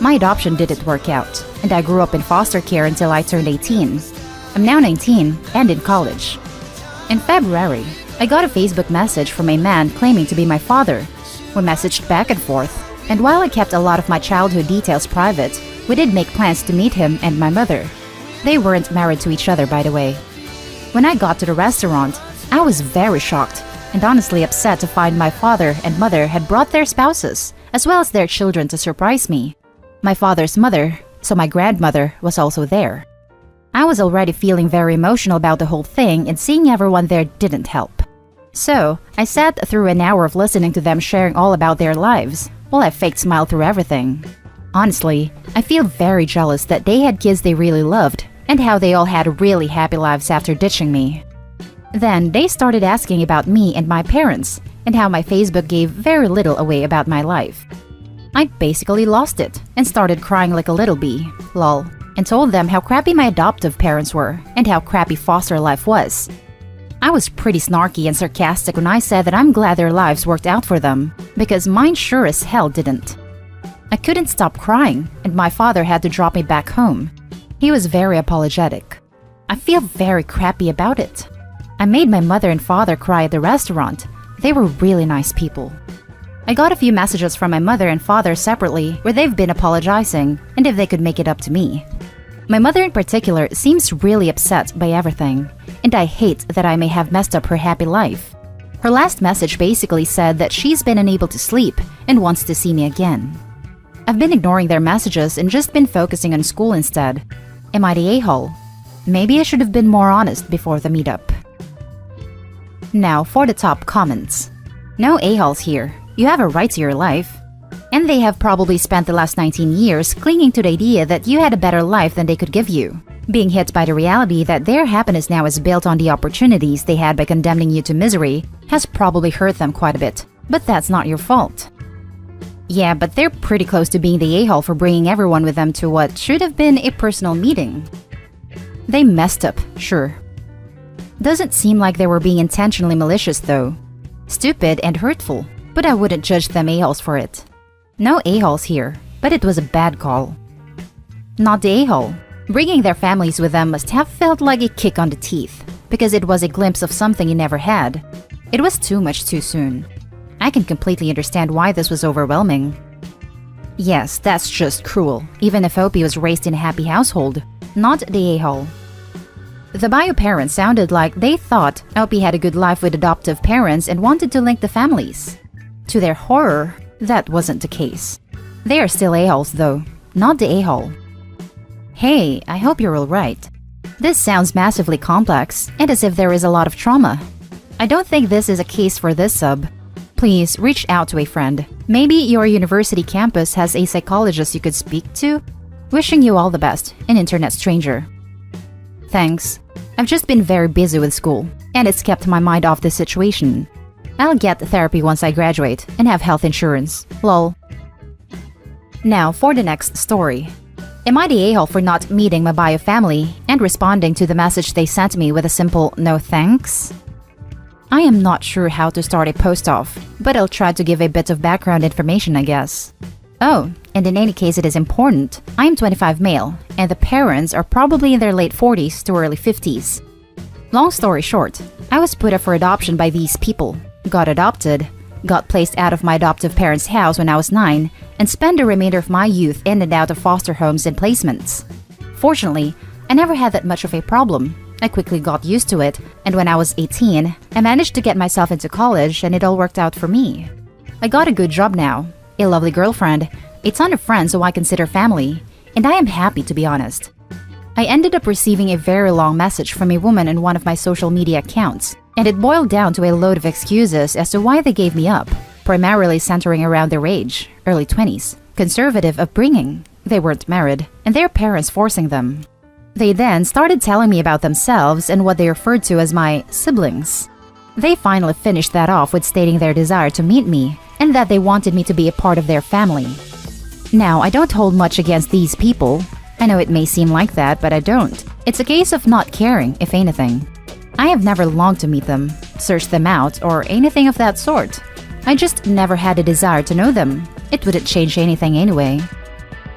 My adoption didn't work out, and I grew up in foster care until I turned 18. I'm now 19 and in college. In February, I got a Facebook message from a man claiming to be my father. We messaged back and forth, and while I kept a lot of my childhood details private, we did make plans to meet him and my mother. They weren't married to each other, by the way. When I got to the restaurant, I was very shocked and honestly upset to find my father and mother had brought their spouses, as well as their children, to surprise me. My father's mother, so my grandmother, was also there. I was already feeling very emotional about the whole thing, and seeing everyone there didn't help. So, I sat through an hour of listening to them sharing all about their lives, while I faked smile through everything. Honestly, I feel very jealous that they had kids they really loved, and how they all had really happy lives after ditching me. Then, they started asking about me and my parents, and how my Facebook gave very little away about my life. I basically lost it, and started crying like a little bee, lol, and told them how crappy my adoptive parents were, and how crappy foster life was. I was pretty snarky and sarcastic when I said that I'm glad their lives worked out for them, because mine sure as hell didn't. I couldn't stop crying, and my father had to drop me back home. He was very apologetic. I feel very crappy about it. I made my mother and father cry at the restaurant. They were really nice people. I got a few messages from my mother and father separately where they've been apologizing and if they could make it up to me. My mother in particular seems really upset by everything, and I hate that I may have messed up her happy life. Her last message basically said that she's been unable to sleep and wants to see me again. I've been ignoring their messages and just been focusing on school instead. Am I the a-hole? Maybe I should have been more honest before the meetup. Now for the top comments. No a-holes here. You have a right to your life. And they have probably spent the last 19 years clinging to the idea that you had a better life than they could give you, being hit by the reality that their happiness now is built on the opportunities they had by condemning you to misery has probably hurt them quite a bit. But that's not your fault. Yeah, but they're pretty close to being the a-hole for bringing everyone with them to what should have been a personal meeting. They messed up, sure. Doesn't seem like they were being intentionally malicious though. Stupid and hurtful, but I wouldn't judge them a-holes for it. No a-holes here, but it was a bad call. Not the a-hole. Bringing their families with them must have felt like a kick on the teeth, because it was a glimpse of something you never had. It was too much too soon. I can completely understand why this was overwhelming. Yes, that's just cruel, even if Opie was raised in a happy household, not the a-hole. The bio parents sounded like they thought Opie had a good life with adoptive parents and wanted to link the families. To their horror, that wasn't the case. They are still a-holes though, not the a-hole. Hey, I hope you're alright. This sounds massively complex and as if there is a lot of trauma. I don't think this is a case for this sub. Please reach out to a friend. Maybe your university campus has a psychologist you could speak to. Wishing you all the best, an internet stranger. Thanks. I've just been very busy with school, and it's kept my mind off this situation. I'll get therapy once I graduate and have health insurance. Lol. Now for the next story. Am I the a-hole for not meeting my bio family and responding to the message they sent me with a simple no thanks? I am not sure how to start a post off, but I'll try to give a bit of background information, I guess. Oh, and in any case it is important, I am 25 male, and the parents are probably in their late 40s to early 50s. Long story short, I was put up for adoption by these people, got adopted, got placed out of my adoptive parents' house when I was 9, and spent the remainder of my youth in and out of foster homes and placements. Fortunately, I never had that much of a problem. I quickly got used to it, and when I was 18, I managed to get myself into college and it all worked out for me. I got a good job now, a lovely girlfriend, a ton of friends who I consider family, and I am happy to be honest. I ended up receiving a very long message from a woman in one of my social media accounts, and it boiled down to a load of excuses as to why they gave me up, primarily centering around their age, early 20s, conservative upbringing, they weren't married, and their parents forcing them. They then started telling me about themselves and what they referred to as my siblings. They finally finished that off with stating their desire to meet me and that they wanted me to be a part of their family. Now, I don't hold much against these people. I know it may seem like that, but I don't. It's a case of not caring, if anything. I have never longed to meet them, search them out, or anything of that sort. I just never had a desire to know them. It wouldn't change anything anyway.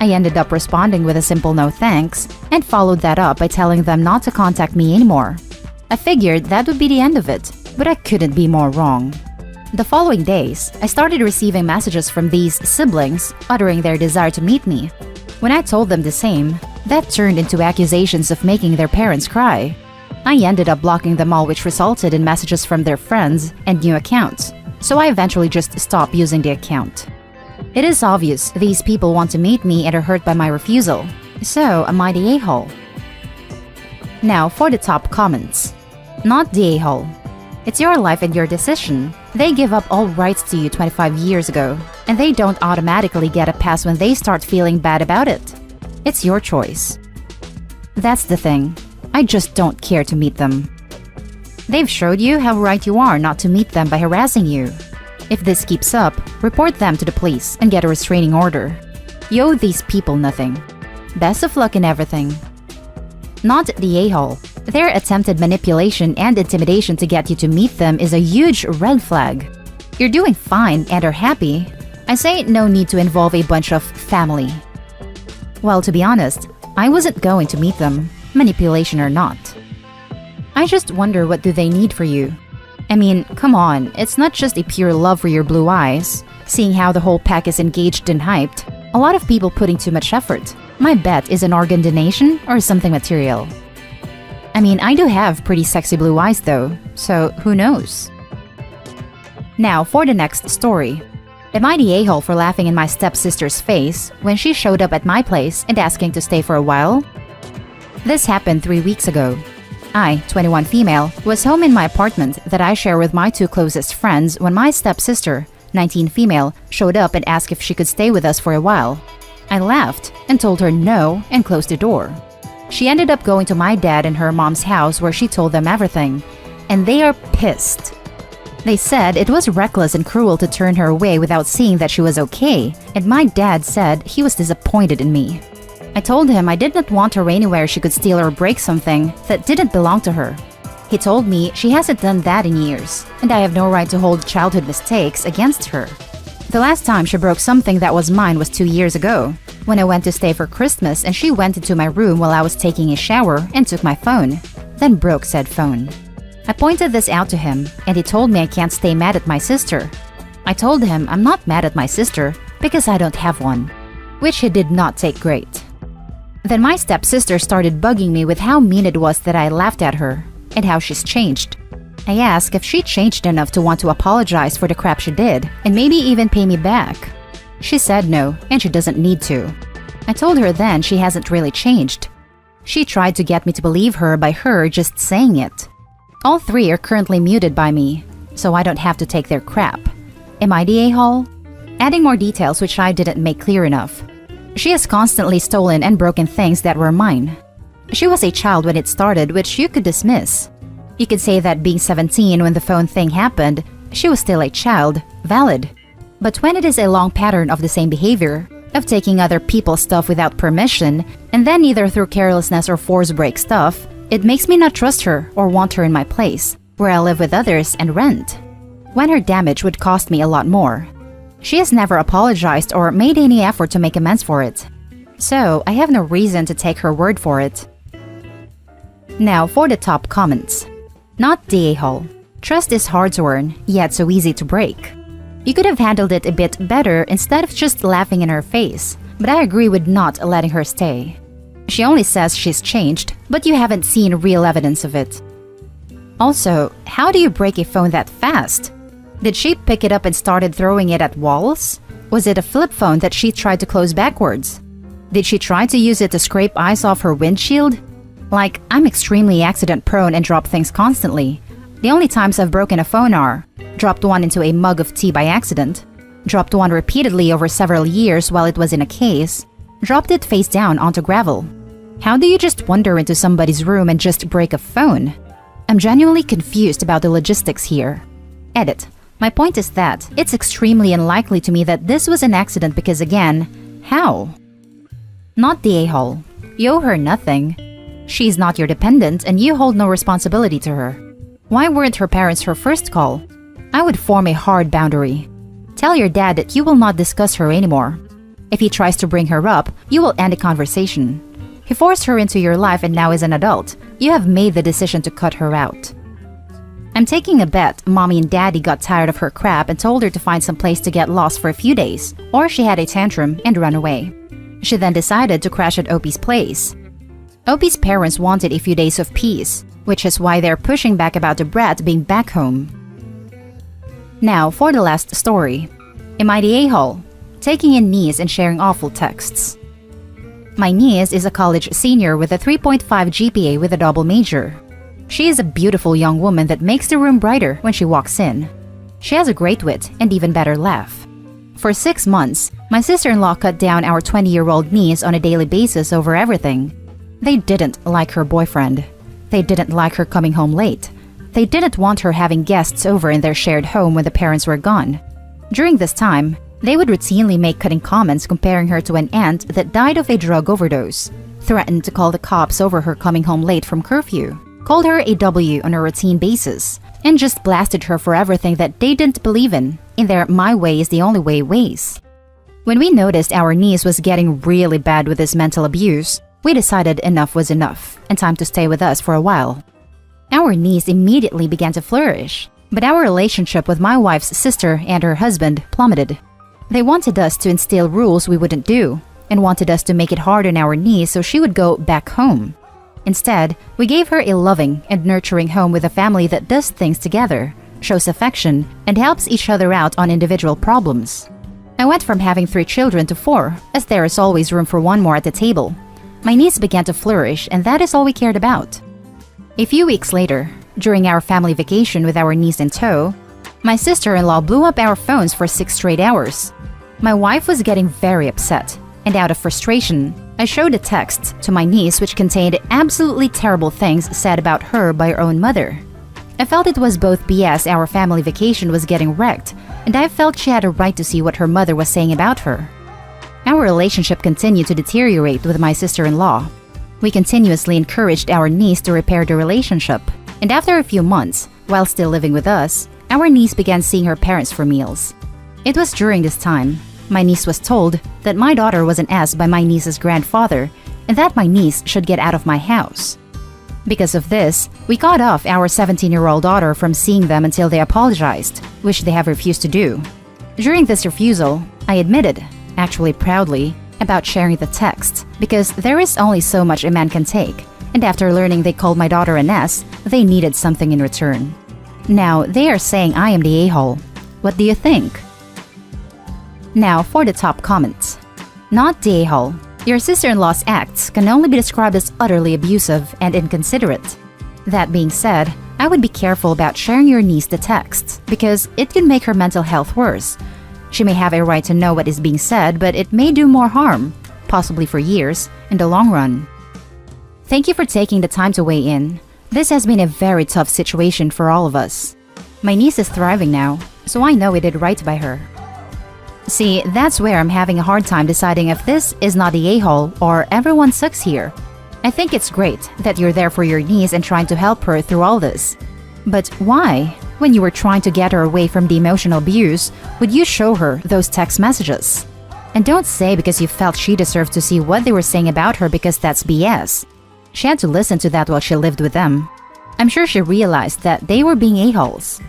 I ended up responding with a simple no thanks and followed that up by telling them not to contact me anymore. I figured that would be the end of it, but I couldn't be more wrong. The following days, I started receiving messages from these siblings uttering their desire to meet me. When I told them the same, that turned into accusations of making their parents cry. I ended up blocking them all, which resulted in messages from their friends and new accounts, so I eventually just stopped using the account. It is obvious these people want to meet me and are hurt by my refusal, so am I the a-hole? Now for the top comments. Not the a-hole. It's your life and your decision. They give up all rights to you 25 years ago, and they don't automatically get a pass when they start feeling bad about it. It's your choice. That's the thing. I just don't care to meet them. They've showed you how right you are not to meet them by harassing you. If this keeps up, report them to the police and get a restraining order. You owe these people nothing. Best of luck in everything. Not the a-hole. Their attempted manipulation and intimidation to get you to meet them is a huge red flag. You're doing fine and are happy. I say no need to involve a bunch of family. Well, to be honest, I wasn't going to meet them, manipulation or not. I just wonder, what do they need for you? I mean, come on, it's not just a pure love for your blue eyes. Seeing how the whole pack is engaged and hyped, a lot of people putting too much effort. My bet is an organ donation or something material. I mean, I do have pretty sexy blue eyes though, so who knows? Now for the next story. Am I the a-hole for laughing in my stepsister's face when she showed up at my place and asking to stay for a while? This happened 3 weeks ago. I, 21 female, was home in my apartment that I share with my 2 closest friends when my stepsister, 19 female, showed up and asked if she could stay with us for a while. I laughed and told her no and closed the door. She ended up going to my dad and her mom's house where she told them everything, and they are pissed. They said it was reckless and cruel to turn her away without seeing that she was okay, and my dad said he was disappointed in me. I told him I did not want her anywhere she could steal or break something that didn't belong to her. He told me she hasn't done that in years, and I have no right to hold childhood mistakes against her. The last time she broke something that was mine was 2 years ago, when I went to stay for Christmas and she went into my room while I was taking a shower and took my phone, then broke said phone. I pointed this out to him, and he told me I can't stay mad at my sister. I told him I'm not mad at my sister because I don't have one, which he did not take great. Then my stepsister started bugging me with how mean it was that I laughed at her, and how she's changed. I asked if she changed enough to want to apologize for the crap she did, and maybe even pay me back. She said no, and she doesn't need to. I told her then she hasn't really changed. She tried to get me to believe her by her just saying it. All 3 are currently muted by me, so I don't have to take their crap. Am I the a-hole? Adding more details which I didn't make clear enough. She has constantly stolen and broken things that were mine. She was a child when it started, which you could dismiss. You could say that being 17 when the phone thing happened, she was still a child, valid. But when it is a long pattern of the same behavior, of taking other people's stuff without permission, and then either through carelessness or force break stuff, it makes me not trust her or want her in my place, where I live with others and rent, when her damage would cost me a lot more. She has never apologized or made any effort to make amends for it. So I have no reason to take her word for it. Now for the top comments. Not the a-hole. Trust is hard to earn, yet so easy to break. You could have handled it a bit better instead of just laughing in her face, but I agree with not letting her stay. She only says she's changed, but you haven't seen real evidence of it. Also, how do you break a phone that fast? Did she pick it up and started throwing it at walls? Was it a flip phone that she tried to close backwards? Did she try to use it to scrape ice off her windshield? Like, I'm extremely accident prone and drop things constantly. The only times I've broken a phone are dropped one into a mug of tea by accident, dropped one repeatedly over several years while it was in a case, dropped it face down onto gravel. How do you just wander into somebody's room and just break a phone? I'm genuinely confused about the logistics here. Edit. My point is that it's extremely unlikely to me that this was an accident because again, how? Not the a-hole. You owe her nothing. She's not your dependent and you hold no responsibility to her. Why weren't her parents her first call? I would form a hard boundary. Tell your dad that you will not discuss her anymore. If he tries to bring her up, you will end the conversation. He forced her into your life and now is an adult. You have made the decision to cut her out. I'm taking a bet mommy and daddy got tired of her crap and told her to find some place to get lost for a few days, or she had a tantrum and run away. She then decided to crash at Opie's place. Opie's parents wanted a few days of peace, which is why they're pushing back about the brat being back home. Now for the last story. Am I the a-hole? Taking in niece and sharing awful texts. My niece is a college senior with a 3.5 GPA with a double major. She is a beautiful young woman that makes the room brighter when she walks in. She has a great wit and even better laugh. For 6 months, my sister-in-law cut down our 20-year-old niece on a daily basis over everything. They didn't like her boyfriend. They didn't like her coming home late. They didn't want her having guests over in their shared home when the parents were gone. During this time, they would routinely make cutting comments comparing her to an aunt that died of a drug overdose, threatened to call the cops over her coming home late from curfew, called her a W on a routine basis, and just blasted her for everything that they didn't believe in their my way is the only way ways. When we noticed our niece was getting really bad with this mental abuse, we decided enough was enough and time to stay with us for a while. Our niece immediately began to flourish, but our relationship with my wife's sister and her husband plummeted. They wanted us to instill rules we wouldn't do, and wanted us to make it hard on our niece so she would go back home. Instead, we gave her a loving and nurturing home with a family that does things together, shows affection, and helps each other out on individual problems. I went from having 3 children to 4, as there is always room for one more at the table. My niece began to flourish, and that is all we cared about. A few weeks later, during our family vacation with our niece in tow, my sister-in-law blew up our phones for 6 straight hours. My wife was getting very upset, and out of frustration, I showed a text to my niece which contained absolutely terrible things said about her by her own mother. I felt it was both BS our family vacation was getting wrecked, and I felt she had a right to see what her mother was saying about her. Our relationship continued to deteriorate with my sister-in-law. We continuously encouraged our niece to repair the relationship, and after a few months, while still living with us, our niece began seeing her parents for meals. It was during this time my niece was told that my daughter was an ass by my niece's grandfather and that my niece should get out of my house. Because of this, we cut off our 17-year-old daughter from seeing them until they apologized, which they have refused to do. During this refusal, I admitted, actually proudly, about sharing the text because there is only so much a man can take, and after learning they called my daughter an ass, they needed something in return. Now they are saying I am the a-hole. What do you think? Now for the top comments. Not the a-hole. Your sister-in-law's acts can only be described as utterly abusive and inconsiderate. That being said, I would be careful about sharing your niece the text because it can make her mental health worse. She may have a right to know what is being said, but it may do more harm, possibly for years, in the long run. Thank you for taking the time to weigh in. This has been a very tough situation for all of us. My niece is thriving now, so I know we did right by her. See, that's where I'm having a hard time deciding if this is not the a-hole or everyone sucks here. I think it's great that you're there for your niece and trying to help her through all this. But why, when you were trying to get her away from the emotional abuse, would you show her those text messages? And don't say because you felt she deserved to see what they were saying about her because that's BS. She had to listen to that while she lived with them. I'm sure she realized that they were being a-holes.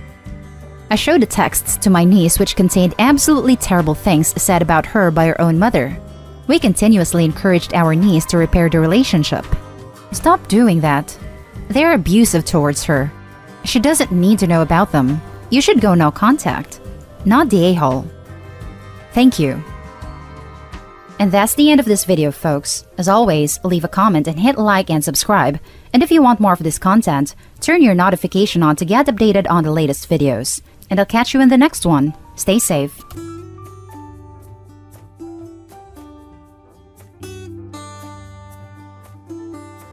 I showed the texts to my niece which contained absolutely terrible things said about her by her own mother. We continuously encouraged our niece to repair the relationship. Stop doing that. They're abusive towards her. She doesn't need to know about them. You should go no contact. Not the a-hole. Thank you. And that's the end of this video, folks. As always, leave a comment and hit like and subscribe. And if you want more of this content, turn your notification on to get updated on the latest videos. And I'll catch you in the next one. Stay safe.